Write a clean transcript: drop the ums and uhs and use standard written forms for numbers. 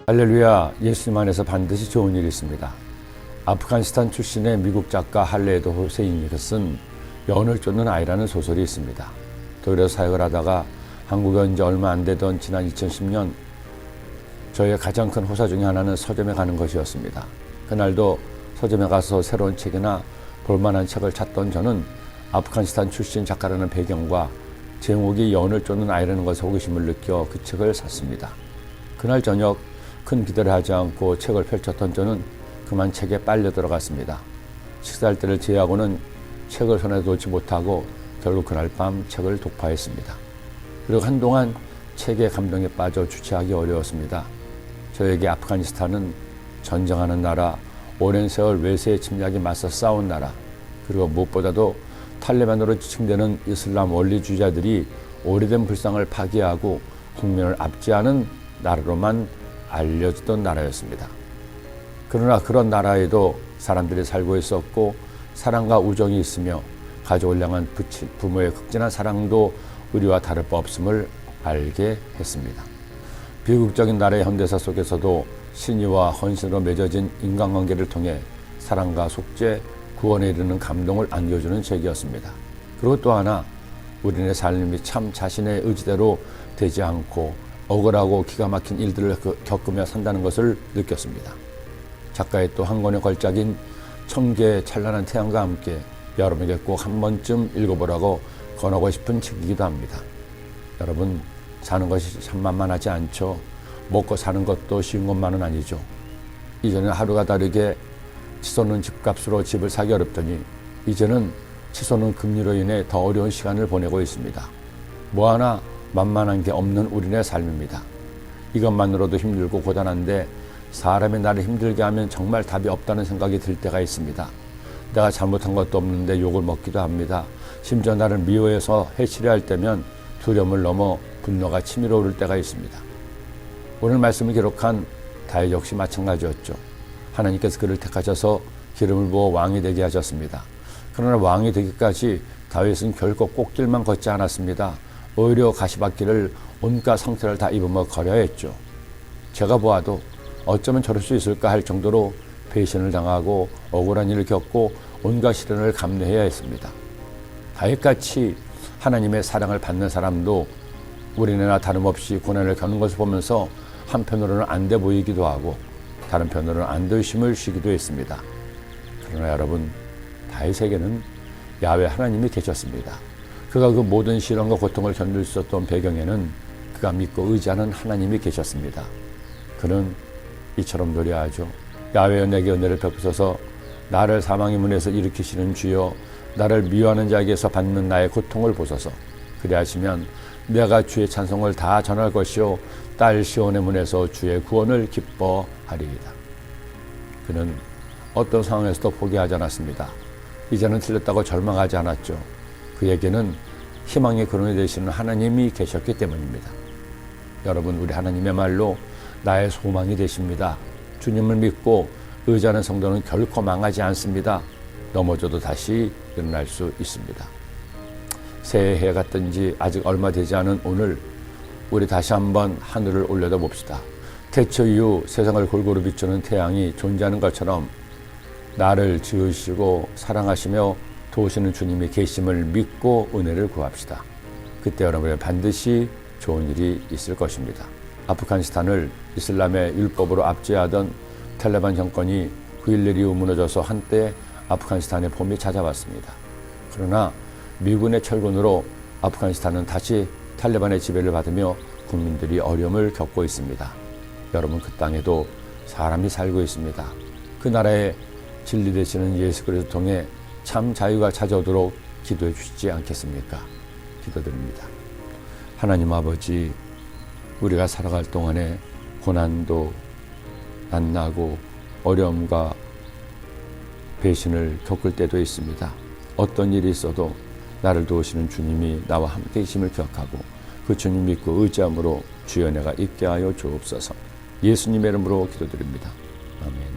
할렐루야, 예수님 안에서 반드시 좋은 일이 있습니다. 아프가니스탄 출신의 미국 작가 할레드 호세인이 쓴 연을 쫓는 아이라는 소설이 있습니다. 독일에서 사역을 하다가 한국에 온 지 얼마 안 되던 지난 2010년 저의 가장 큰 호사 중에 하나는 서점에 가는 것이었습니다. 그날도 서점에 가서 새로운 책이나 볼만한 책을 찾던 저는 아프가니스탄 출신 작가라는 배경과 제목이 연을 쫓는 아이라는 것에 호기심을 느껴 그 책을 샀습니다. 그날 저녁 큰 기대를 하지 않고 책을 펼쳤던 저는 그만 책에 빨려 들어갔습니다. 식사할 때를 제외하고는 책을 손에 놓지 못하고 결국 그날 밤 책을 독파했습니다. 그리고 한동안 책의 감동에 빠져 주체하기 어려웠습니다. 저에게 아프가니스탄은 전쟁하는 나라, 오랜 세월 외세의 침략에 맞서 싸운 나라, 그리고 무엇보다도 탈레반으로 지칭되는 이슬람 원리주의자들이 오래된 불상을 파괴하고 국민을 압제하는 나라로만 알려지던 나라였습니다. 그러나 그런 나라에도 사람들이 살고 있었고 사랑과 우정이 있으며 가족을 향한 부모의 극진한 사랑도 우리와 다를 바 없음을 알게 했습니다. 비극적인 나라의 현대사 속에서도 신의와 헌신으로 맺어진 인간관계를 통해 사랑과 속죄, 구원에 이르는 감동을 안겨주는 책이었습니다. 그리고 또 하나, 우리의 삶이 참 자신의 의지대로 되지 않고 억울하고 기가 막힌 일들을 겪으며 산다는 것을 느꼈습니다. 작가의 또 한 권의 걸작인 천개의 찬란한 태양과 함께 여러분에게 꼭 한 번쯤 읽어보라고 권하고 싶은 책이기도 합니다. 여러분, 사는 것이 참 만만하지 않죠. 먹고 사는 것도 쉬운 것만은 아니죠. 이전에 하루가 다르게 치솟는 집값으로 집을 사기 어렵더니 이제는 치솟는 금리로 인해 더 어려운 시간을 보내고 있습니다. 뭐 하나 만만한 게 없는 우리네 삶입니다. 이것만으로도 힘들고 고단한데 사람이 나를 힘들게 하면 정말 답이 없다는 생각이 들 때가 있습니다. 내가 잘못한 것도 없는데 욕을 먹기도 합니다. 심지어 나를 미워해서 해치려 할 때면 두려움을 넘어 분노가 치밀어 오를 때가 있습니다. 오늘 말씀을 기록한 다윗 역시 마찬가지였죠. 하나님께서 그를 택하셔서 기름을 부어 왕이 되게 하셨습니다. 그러나 왕이 되기까지 다윗은 결코 꽃길만 걷지 않았습니다. 오히려 가시밭길을 온갖 상처를 다 입으며 걸어야 했죠. 제가 보아도 어쩌면 저럴 수 있을까 할 정도로 배신을 당하고 억울한 일을 겪고 온갖 시련을 감내해야 했습니다. 다윗같이 하나님의 사랑을 받는 사람도 우리네나 다름없이 고난을 겪는 것을 보면서 한편으로는 안 돼 보이기도 하고 다른 편으로는 안 돼 의심을 쉬기도 했습니다. 그러나 여러분, 다윗에게는 야훼 하나님이 계셨습니다. 그가 그 모든 시련과 고통을 견딜 수 있었던 배경에는 그가 믿고 의지하는 하나님이 계셨습니다. 그는 이처럼 노래하죠. 야훼여 내게 은혜를 베푸소서. 나를 사망의 문에서 일으키시는 주여, 나를 미워하는 자에게서 받는 나의 고통을 보소서. 그리하시면 내가 주의 찬송을 다 전할 것이요 딸 시온의 문에서 주의 구원을 기뻐하리이다. 그는 어떤 상황에서도 포기하지 않았습니다. 이제는 틀렸다고 절망하지 않았죠. 그에게는 희망의 근원이 되시는 하나님이 계셨기 때문입니다. 여러분, 우리 하나님의 말로 나의 소망이 되십니다. 주님을 믿고 의지하는 성도는 결코 망하지 않습니다. 넘어져도 다시 일어날 수 있습니다. 새해가 뜬 지 아직 얼마 되지 않은 오늘, 우리 다시 한번 하늘을 올려다 봅시다. 태초 이후 세상을 골고루 비추는 태양이 존재하는 것처럼 나를 지으시고 사랑하시며 도우시는 주님이 계심을 믿고 은혜를 구합시다. 그때 여러분의 반드시 좋은 일이 있을 것입니다. 아프가니스탄을 이슬람의 율법으로 압제하던 탈레반 정권이 9.11 이후 무너져서 한때 아프가니스탄의 봄이 찾아왔습니다. 그러나 미군의 철군으로 아프가니스탄은 다시 탈레반의 지배를 받으며 국민들이 어려움을 겪고 있습니다. 여러분, 그 땅에도 사람이 살고 있습니다. 그 나라의 진리 되시는 예수 그리스도를 통해 참 자유가 찾아오도록 기도해 주시지 않겠습니까? 기도드립니다. 하나님 아버지, 우리가 살아갈 동안에 고난도 만나고 어려움과 배신을 겪을 때도 있습니다. 어떤 일이 있어도 나를 도우시는 주님이 나와 함께 계심을 기억하고 그 주님 믿고 의지함으로 주의 은혜가 있게 하여 주옵소서. 예수님의 이름으로 기도드립니다. 아멘.